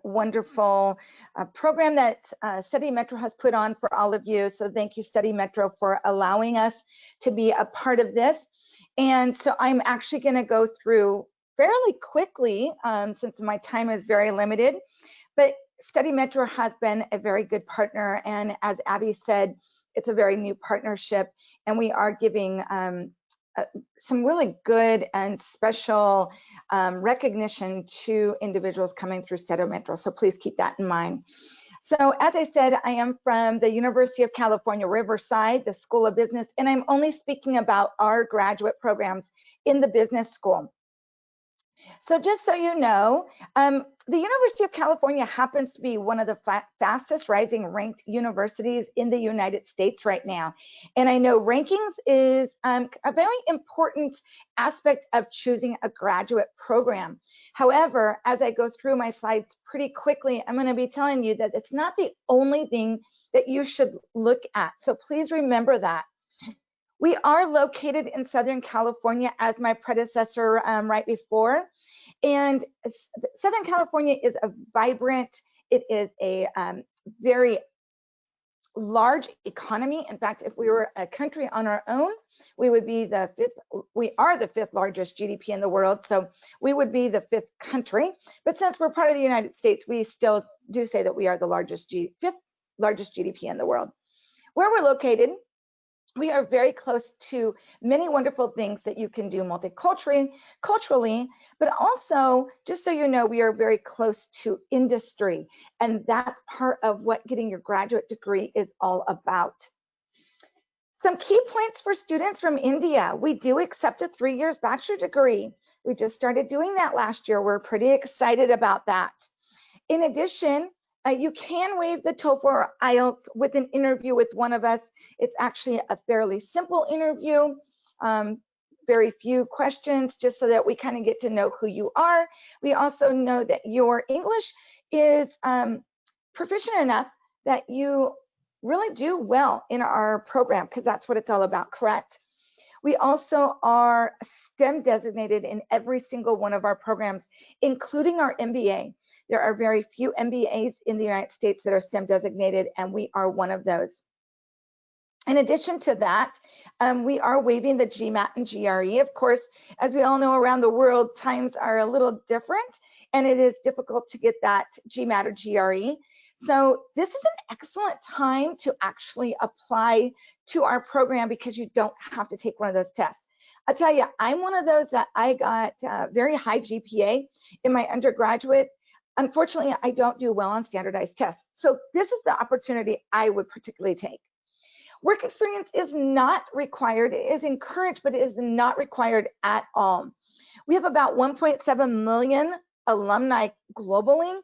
wonderful program that Study Metro has put on for all of you. So thank you, Study Metro, for allowing us to be a part of this. And so I'm actually going to go through fairly quickly since my time is very limited. But Study Metro has been a very good partner. And as Abby said, it's a very new partnership. And we are giving some really good and special recognition to individuals coming through Study Metro. So please keep that in mind. So as I said, I am from the University of California, Riverside, the School of Business, and I'm only speaking about our graduate programs in the business school. So just so you know, the University of California happens to be one of the fastest rising ranked universities in the United States right now. And I know rankings is a very important aspect of choosing a graduate program. However, as I go through my slides pretty quickly, I'm going to be telling you that it's not the only thing that you should look at. So please remember that. We are located in Southern California, as my predecessor right before. And Southern California is a vibrant, it is a very large economy. In fact, if we were a country on our own, we would be we are the fifth largest GDP in the world. So we would be the fifth country. But since we're part of the United States, we still do say that we are the fifth largest GDP in the world. Where we're located, we are very close to many wonderful things that you can do multiculturally, but also, just so you know, we are very close to industry, and that's part of what getting your graduate degree is all about. Some key points for students from India. We do accept a 3 years bachelor degree. We just started doing that last year. We're pretty excited about that. In addition, you can waive the TOEFL or IELTS with an interview with one of us. It's actually a fairly simple interview, very few questions, just so that we kind of get to know who you are. We also know that your English is proficient enough that you really do well in our program, because that's what it's all about, correct? We also are STEM designated in every single one of our programs, including our MBA. There are very few MBAs in the United States that are STEM designated, and we are one of those. In addition to that, we are waiving the GMAT and GRE. Of course, as we all know, around the world, times are a little different, and it is difficult to get that GMAT or GRE. So this is an excellent time to actually apply to our program, because you don't have to take one of those tests. I'll tell you, I'm one of those that I got very high GPA in my undergraduate. Unfortunately, I don't do well on standardized tests. So this is the opportunity I would particularly take. Work experience is not required. It is encouraged, but it is not required at all. We have about 1.7 million alumni globally.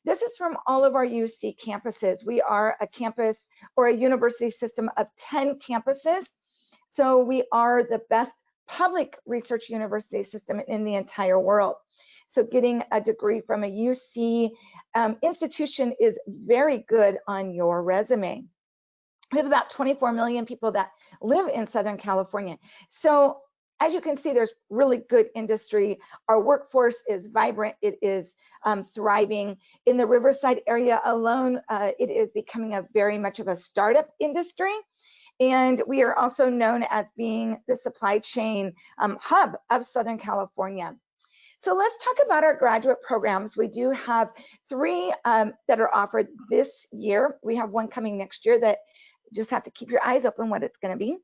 This is from all of our UC campuses. We are a campus or a university system of 10 campuses. So we are the best public research university system in the entire world. So getting a degree from a UC institution is very good on your resume. We have about 24 million people that live in Southern California. So as you can see, there's really good industry. Our workforce is vibrant. It is thriving. In the Riverside area alone, it is becoming a very much of a startup industry. And we are also known as being the supply chain hub of Southern California. So let's talk about our graduate programs. We do have 3 that are offered this year. We have one coming next year that you just have to keep your eyes open what it's going to be.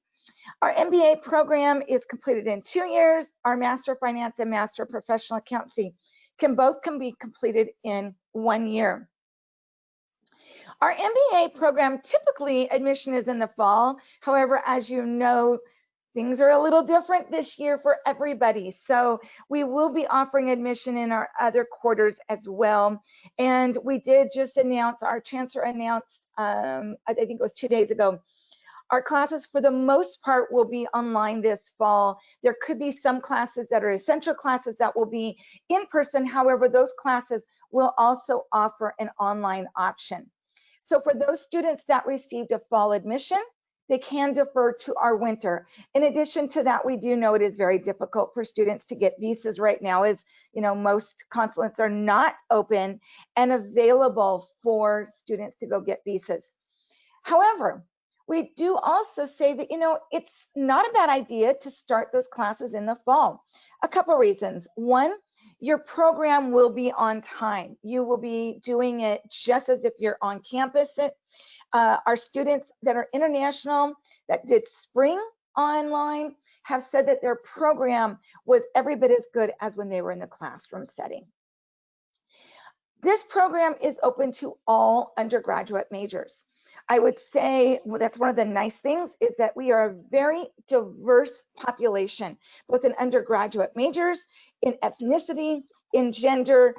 Our MBA program is completed in 2 years. Our Master of Finance and Master of Professional Accountancy can be completed in 1 year. Our MBA program, typically admission is in the fall. However, as you know, things are a little different this year for everybody. So we will be offering admission in our other quarters as well. And we did just announce, our chancellor announced, I think it was 2 days ago, our classes for the most part will be online this fall. There could be some classes that are essential classes that will be in person. However, those classes will also offer an online option. So for those students that received a fall admission, they can defer to our winter. In addition to that, we do know it is very difficult for students to get visas right now, as most consulates are not open and available for students to go get visas. However, we do also say that, it's not a bad idea to start those classes in the fall. A couple reasons. One, your program will be on time. You will be doing it just as if you're on campus. Our students that are international that did spring online have said that their program was every bit as good as when they were in the classroom setting. This program is open to all undergraduate majors. I would say that's one of the nice things, is that we are a very diverse population, both in undergraduate majors, in ethnicity, in gender,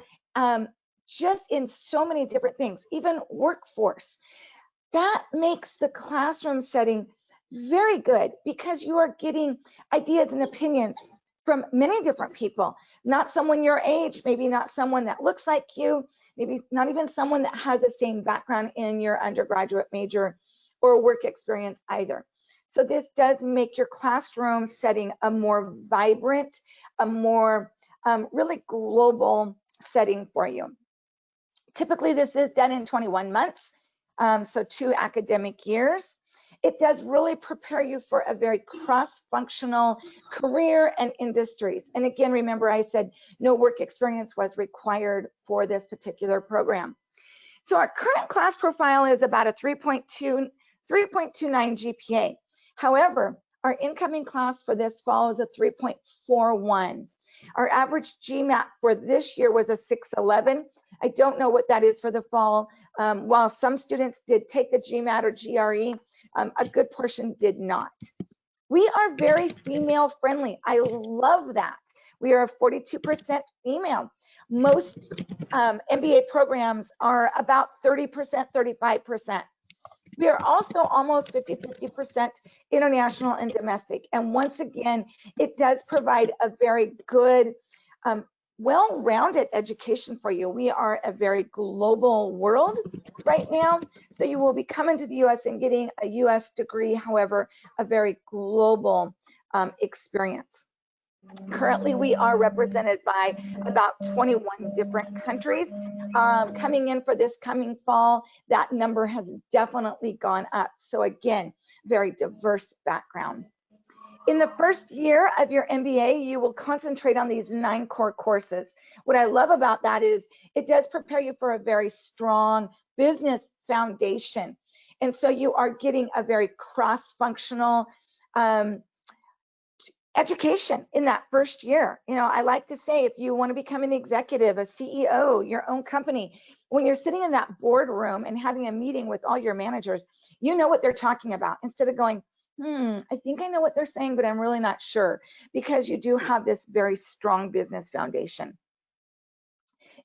just in so many different things, even workforce. That makes the classroom setting very good, because you are getting ideas and opinions from many different people, not someone your age, maybe not someone that looks like you, maybe not even someone that has the same background in your undergraduate major or work experience either. So this does make your classroom setting a more vibrant, a more really global setting for you. Typically, this is done in 21 months, so 2 academic years. It does really prepare you for a very cross-functional career and industries. And again, remember I said no work experience was required for this particular program. So our current class profile is about a 3.29 GPA. However, our incoming class for this fall is a 3.41. Our average GMAT for this year was a 611. I don't know what that is for the fall. While some students did take the GMAT or GRE, a good portion did not. We are very female friendly. I love that. We are 42% female. Most MBA programs are about 30%, 35%. We are also almost 50% international and domestic. And once again, it does provide a very good, well-rounded education for you. We are a very global world right now. So you will be coming to the US and getting a US degree, however, a very global experience. Currently, we are represented by about 21 different countries. Coming in for this coming fall, that number has definitely gone up. So again, very diverse background. In the first year of your MBA, you will concentrate on these 9 core courses. What I love about that is it does prepare you for a very strong business foundation. And so you are getting a very cross-functional education in that first year. I like to say, if you want to become an executive, a CEO, your own company, when you're sitting in that boardroom and having a meeting with all your managers, you know what they're talking about, instead of going, I think I know what they're saying, but I'm really not sure, because you do have this very strong business foundation.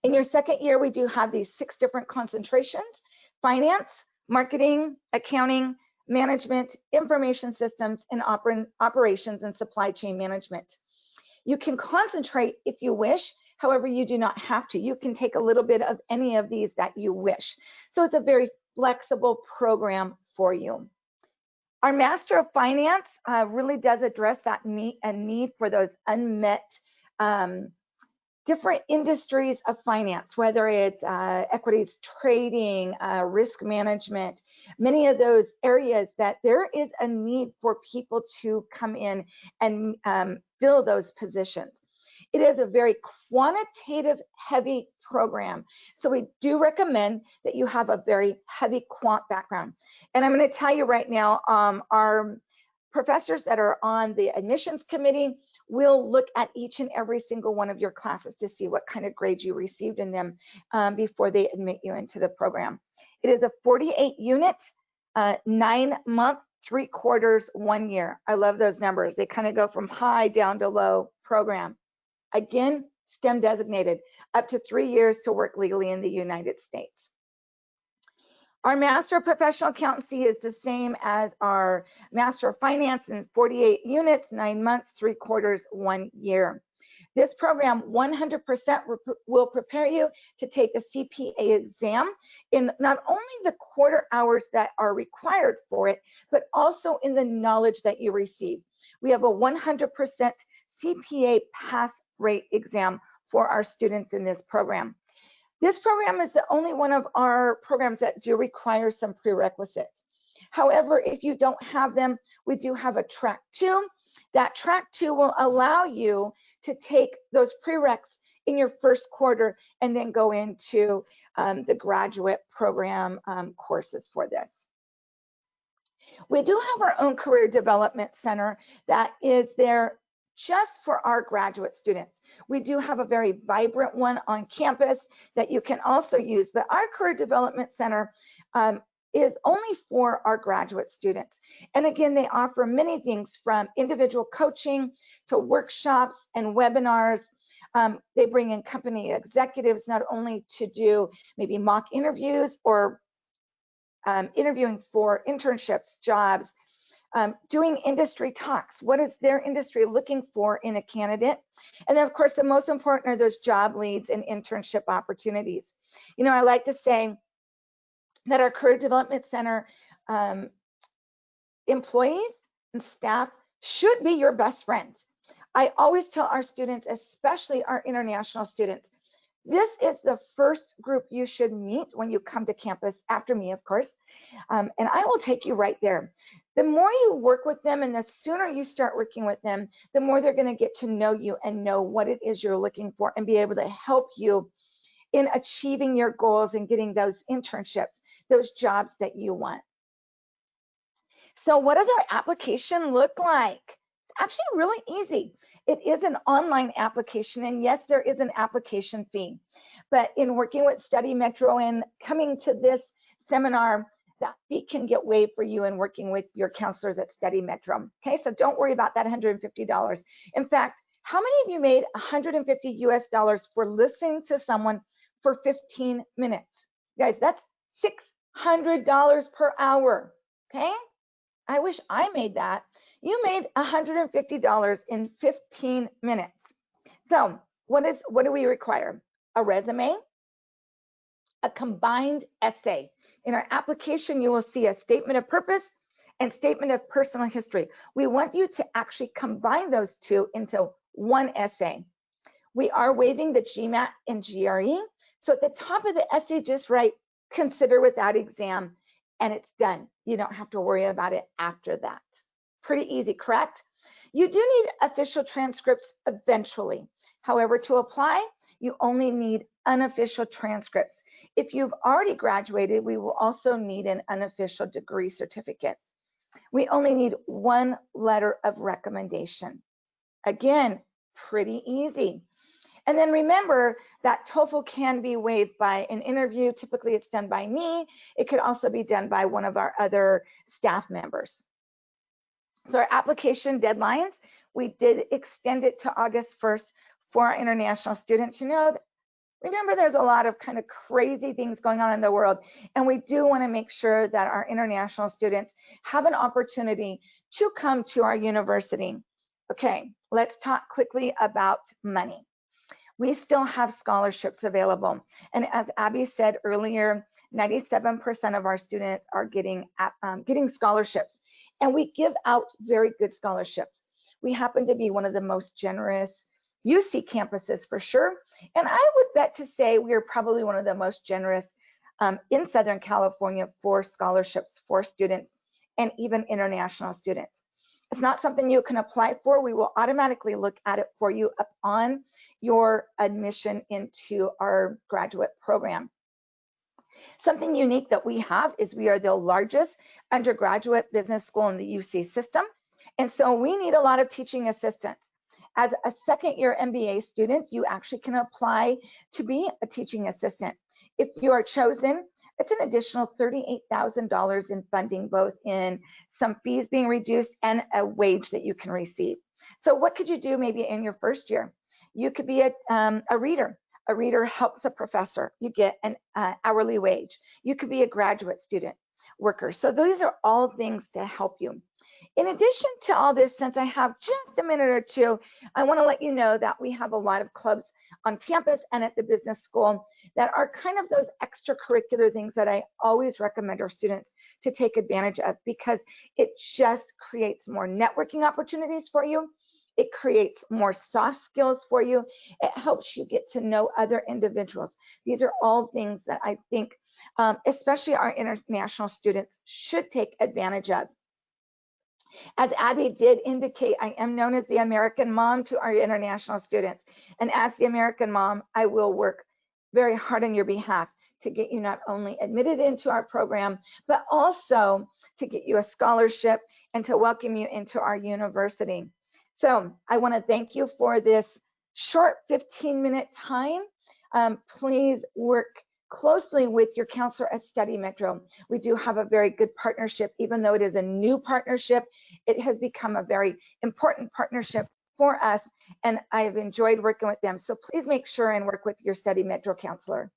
In your second year, we do have these 6 different concentrations: finance, marketing, accounting, management, information systems, and operations and supply chain management. You can concentrate if you wish. However, you do not have to. You can take a little bit of any of these that you wish. So it's a very flexible program for you. Our Master of Finance really does address that need for those unmet different industries of finance, whether it's equities trading, risk management, many of those areas that there is a need for people to come in and fill those positions. It is a very quantitative heavy program. So we do recommend that you have a very heavy quant background. And I'm going to tell you right now, our professors that are on the admissions committee will look at each and every single one of your classes to see what kind of grades you received in them before they admit you into the program. It is a 48 unit, 9-month, 3 quarters, 1 year. I love those numbers. They kind of go from high down to low program. Again, STEM designated, up to 3 years to work legally in the United States. Our Master of Professional Accountancy is the same as our Master of Finance in 48 units, 9 months, 3 quarters, 1 year. This program 100% will prepare you to take the CPA exam in not only the quarter hours that are required for it, but also in the knowledge that you receive. We have a 100% CPA pass rate exam for our students in this program. This program is the only one of our programs that do require some prerequisites. However, if you don't have them, we do have a track 2. That track 2 will allow you to take those prereqs in your first quarter and then go into the graduate program courses for this. We do have our own career development center that is there just for our graduate students. We do have a very vibrant one on campus that you can also use, but our career development center is only for our graduate students. And again, they offer many things from individual coaching to workshops and webinars. They bring in company executives not only to do maybe mock interviews or interviewing for internships, jobs, doing industry talks. What is their industry looking for in a candidate? And then of course, the most important are those job leads and internship opportunities. You know, I like to say that our Career Development Center employees and staff should be your best friends. I always tell our students, especially our international students, this is the first group you should meet when you come to campus, after me, of course, and I will take you right there. The more you work with them and the sooner you start working with them, the more they're going to get to know you and know what it is you're looking for and be able to help you in achieving your goals and getting those internships, those jobs that you want. So what does our application look like? It's actually really easy. It is an online application, and yes, there is an application fee. But in working with Study Metro and coming to this seminar, that fee can get waived for you in working with your counselors at Study Metro. Okay, so don't worry about that $150. In fact, how many of you made $150 US for listening to someone for 15 minutes? Guys, that's $600 per hour, okay? I wish I made that. You made $150 in 15 minutes. So what do we require? A resume, a combined essay. In our application, you will see a statement of purpose and statement of personal history. We want you to actually combine those two into one essay. We are waiving the GMAT and GRE. So at the top of the essay, just write, consider without exam, and it's done. You don't have to worry about it after that. Pretty easy, correct? You do need official transcripts eventually. However, to apply, you only need unofficial transcripts. If you've already graduated, we will also need an unofficial degree certificate. We only need one letter of recommendation. Again, pretty easy. And then remember that TOEFL can be waived by an interview. Typically, it's done by me. It could also be done by one of our other staff members. So our application deadlines, we did extend it to August 1st for our international students. You know, remember there's a lot of kind of crazy things going on in the world, and we do want to make sure that our international students have an opportunity to come to our university. Okay, let's talk quickly about money. We still have scholarships available, and as Abby said earlier, 97% of our students are getting scholarships, and we give out very good scholarships. We happen to be one of the most generous UC campuses for sure, and I would bet to say we are probably one of the most generous in Southern California for scholarships for students and even international students. It's not something you can apply for. We will automatically look at it for you upon your admission into our graduate program. Something unique that we have is we are the largest undergraduate business school in the UC system, and so we need a lot of teaching assistants. As a second-year MBA student, you actually can apply to be a teaching assistant. If you are chosen, it's an additional $38,000 in funding, both in some fees being reduced and a wage that you can receive. So what could you do maybe in your first year? You could be a reader. A reader helps a professor. You get an hourly wage. You could be a graduate student worker. So these are all things to help you. In addition to all this, since I have just a minute or two, I want to let you know that we have a lot of clubs on campus and at the business school that are kind of those extracurricular things that I always recommend our students to take advantage of, because it just creates more networking opportunities for you. It creates more soft skills for you. It helps you get to know other individuals. These are all things that I think, especially our international students, should take advantage of. As Abby did indicate, I am known as the American mom to our international students. And as the American mom, I will work very hard on your behalf to get you not only admitted into our program, but also to get you a scholarship and to welcome you into our university. So I want to thank you for this short 15-minute time. Please work closely with your counselor at Study Metro. We do have a very good partnership. Even though it is a new partnership, it has become a very important partnership for us, and I've enjoyed working with them. So please make sure and work with your Study Metro counselor.